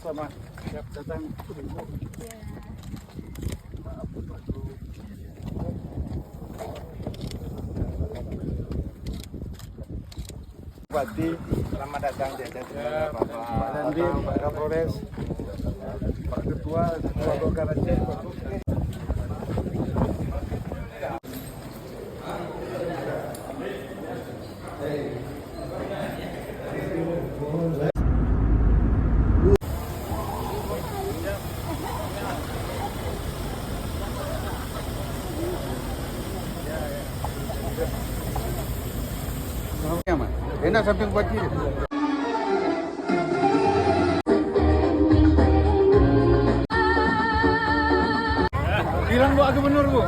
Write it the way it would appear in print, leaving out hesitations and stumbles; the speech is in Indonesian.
Selamat datang. Bupati, selamat datang di atas Pak Dandim, Pak Kapolres, Pak Ketua Golkar Aceh. Enak samping bupati. Bilang Bu Gubernur Bu.